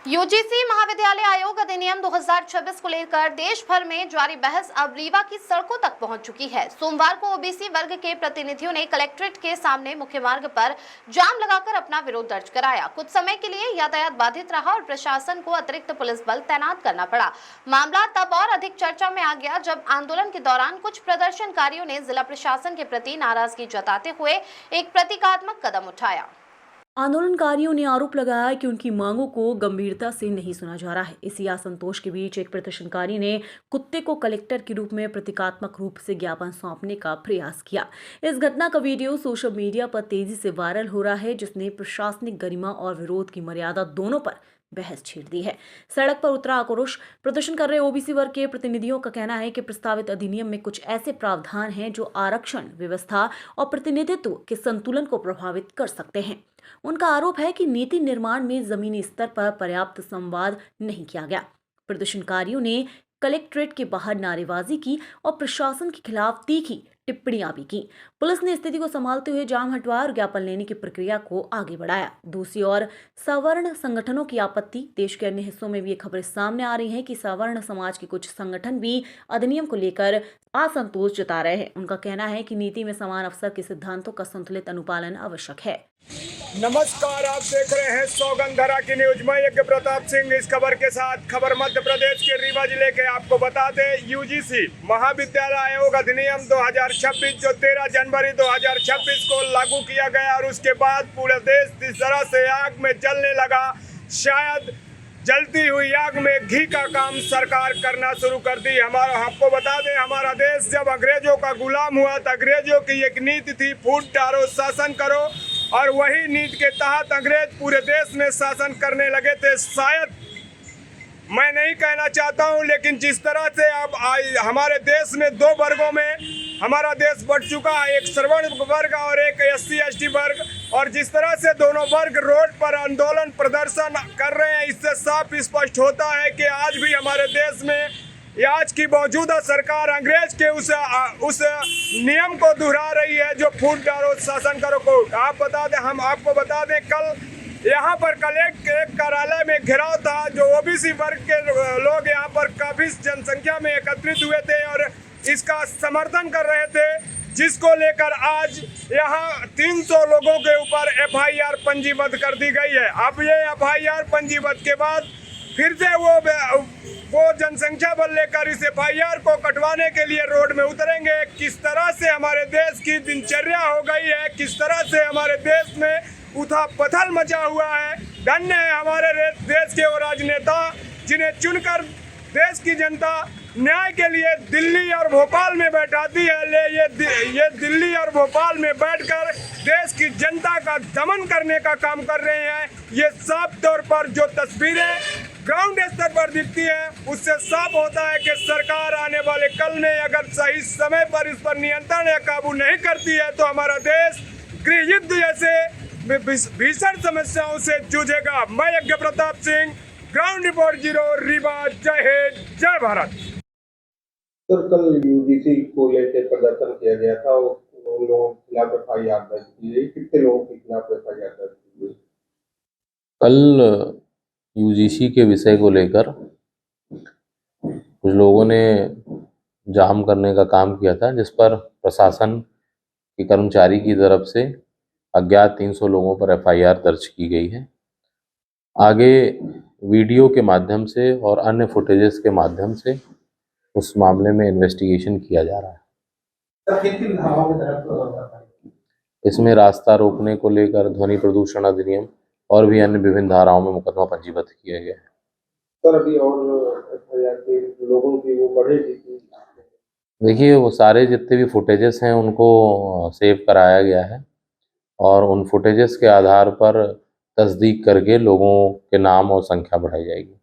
UGC महाविद्यालय आयोग अधिनियम 2026 को लेकर देश भर में जारी बहस अब रीवा की सड़कों तक पहुंच चुकी है। सोमवार को ओबीसी वर्ग के प्रतिनिधियों ने कलेक्ट्रेट के सामने मुख्य मार्ग पर जाम लगाकर अपना विरोध दर्ज कराया। कुछ समय के लिए यातायात बाधित रहा और प्रशासन को अतिरिक्त पुलिस बल तैनात करना पड़ा। मामला तब और अधिक चर्चा में आ गया जब आंदोलन के दौरान कुछ प्रदर्शनकारियों ने जिला प्रशासन के प्रति नाराजगी जताते हुए एक प्रतीकात्मक कदम उठाया। आंदोलनकारियों ने आरोप लगाया कि उनकी मांगों को गंभीरता से नहीं सुना जा रहा है। इसी असंतोष के बीच एक प्रदर्शनकारी ने कुत्ते को कलेक्टर के रूप में प्रतीकात्मक रूप से ज्ञापन सौंपने का प्रयास किया। इस घटना का वीडियो सोशल मीडिया पर तेजी से वायरल हो रहा है, जिसने प्रशासनिक गरिमा और विरोध की मर्यादा दोनों पर बहस छेड़ दी है। सड़क पर उतरा आक्रोश प्रदर्शन कर रहे ओबीसी वर्ग के प्रतिनिधियों का कहना है कि प्रस्तावित अधिनियम में कुछ ऐसे प्रावधान हैं जो आरक्षण व्यवस्था और प्रतिनिधित्व के संतुलन को प्रभावित कर सकते हैं। उनका आरोप है कि नीति निर्माण में जमीनी स्तर पर पर्याप्त संवाद नहीं किया गया। प्रदर्शनकारियों ने कलेक्ट्रेट के बाहर नारेबाजी की और प्रशासन के खिलाफ तीखी टिप्पणियां भी की। पुलिस ने स्थिति को संभालते हुए जाम हटवाया और ज्ञापन लेने की प्रक्रिया को आगे बढ़ाया। दूसरी ओर सवर्ण संगठनों की आपत्ति। देश के अन्य हिस्सों में भी ये खबरें सामने आ रही हैं कि सवर्ण समाज के कुछ संगठन भी अधिनियम को लेकर असंतोष जता रहे हैं। उनका कहना है कि नीति में समान अवसर के सिद्धांतों का संतुलित अनुपालन आवश्यक है। नमस्कार, आप देख रहे हैं सौगंधरा की न्यूज। मैं यज्ञ प्रताप सिंह इस खबर के साथ। खबर मध्य प्रदेश के रीवा जिले के। आपको बता दें, यूजीसी महाविद्यालय आयोग अधिनियम 2026 जो 13 जनवरी 2026 को लागू किया गया और उसके बाद पूरे देश जिस तरह से आग में जलने लगा, शायद जलती हुई आग में घी का काम सरकार करना शुरू कर दी। आपको बता दें, हमारा देश जब अंग्रेजों का गुलाम हुआ तो अंग्रेजों की एक नीति थी, फूट डालो शासन करो, और वही नीति के तहत अंग्रेज पूरे देश में शासन करने लगे थे। शायद मैं नहीं कहना चाहता हूं, लेकिन जिस तरह से अब हमारे देश में दो वर्गों में हमारा देश बढ़ चुका है, एक सवर्ण वर्ग और एक SC ST वर्ग, और जिस तरह से दोनों वर्ग रोड पर आंदोलन प्रदर्शन कर रहे हैं, इससे साफ स्पष्ट होता है कि आज भी हमारे देश में आज की मौजूदा सरकार अंग्रेज के उस नियम को दोहरा रही है जो फूट डालो शासन करो को। हम आपको बता दें, कल यहाँ पर कलेक्टर कार्यालय में घेराव था, जो ओबीसी वर्ग के लोग यहाँ पर काफी जनसंख्या में एकत्रित हुए थे और इसका समर्थन कर रहे थे, जिसको लेकर आज यहाँ 300 लोगों के ऊपर FIR पंजीबद्ध कर दी गई है। अब ये FIR पंजीबद्ध के बाद फिर से वो जनसंख्या बल लेकर इस FIR को कटवाने के लिए रोड में उतरेंगे। किस तरह से हमारे देश की दिनचर्या हो गई है, किस तरह से हमारे देश में उथल पथल मचा हुआ है। धन्य है हमारे देश के वो राजनेता जिन्हें चुनकर देश की जनता न्याय के लिए दिल्ली और भोपाल में बैठाती है। ये दिल्ली और भोपाल में बैठकर देश की जनता का दमन करने का काम कर रहे हैं। ये साफ तौर पर जो तस्वीरें ग्राउंड स्तर पर दिखती है, उससे साफ होता है कि सरकार आने वाले कल में अगर सही समय पर इस पर नियंत्रण या काबू नहीं करती है तो हमारा देश गृह युद्ध जैसे भीषण समस्याओं से जूझेगा। मैं यज्ञ प्रताप सिंह, ग्राउंड रिपोर्ट 0 रीवा। जय हिंद, जय भारत। सर, कल यूजीसी को लेकर प्रदर्शन किया गया था, उन लोगों के खिलाफ FIR दर्ज की गई। कितने लोगों के खिलाफ FIR दर्ज की गई? कल यूजीसी के विषय को लेकर कुछ लोगों ने जाम करने का काम किया था, जिस पर प्रशासन के कर्मचारी की तरफ से अज्ञात 300 लोगों पर FIR दर्ज की गई है। आगे वीडियो के माध्यम से और अन्य फुटेजेस के माध्यम से उस मामले में इन्वेस्टिगेशन किया जा रहा है। इसमें रास्ता रोकने को लेकर ध्वनि प्रदूषण अधिनियम और भी अन्य विभिन्न धाराओं में मुकदमा पंजीबद्ध किया गया है। सर, अभी और FIR के लोगों की वो बढ़ेगी? देखिए, वो सारे जितने भी फुटेजेस हैं उनको सेव कराया गया है और उन फुटेजेस के आधार पर तस्दीक करके लोगों के नाम और संख्या बढ़ाई जाएगी।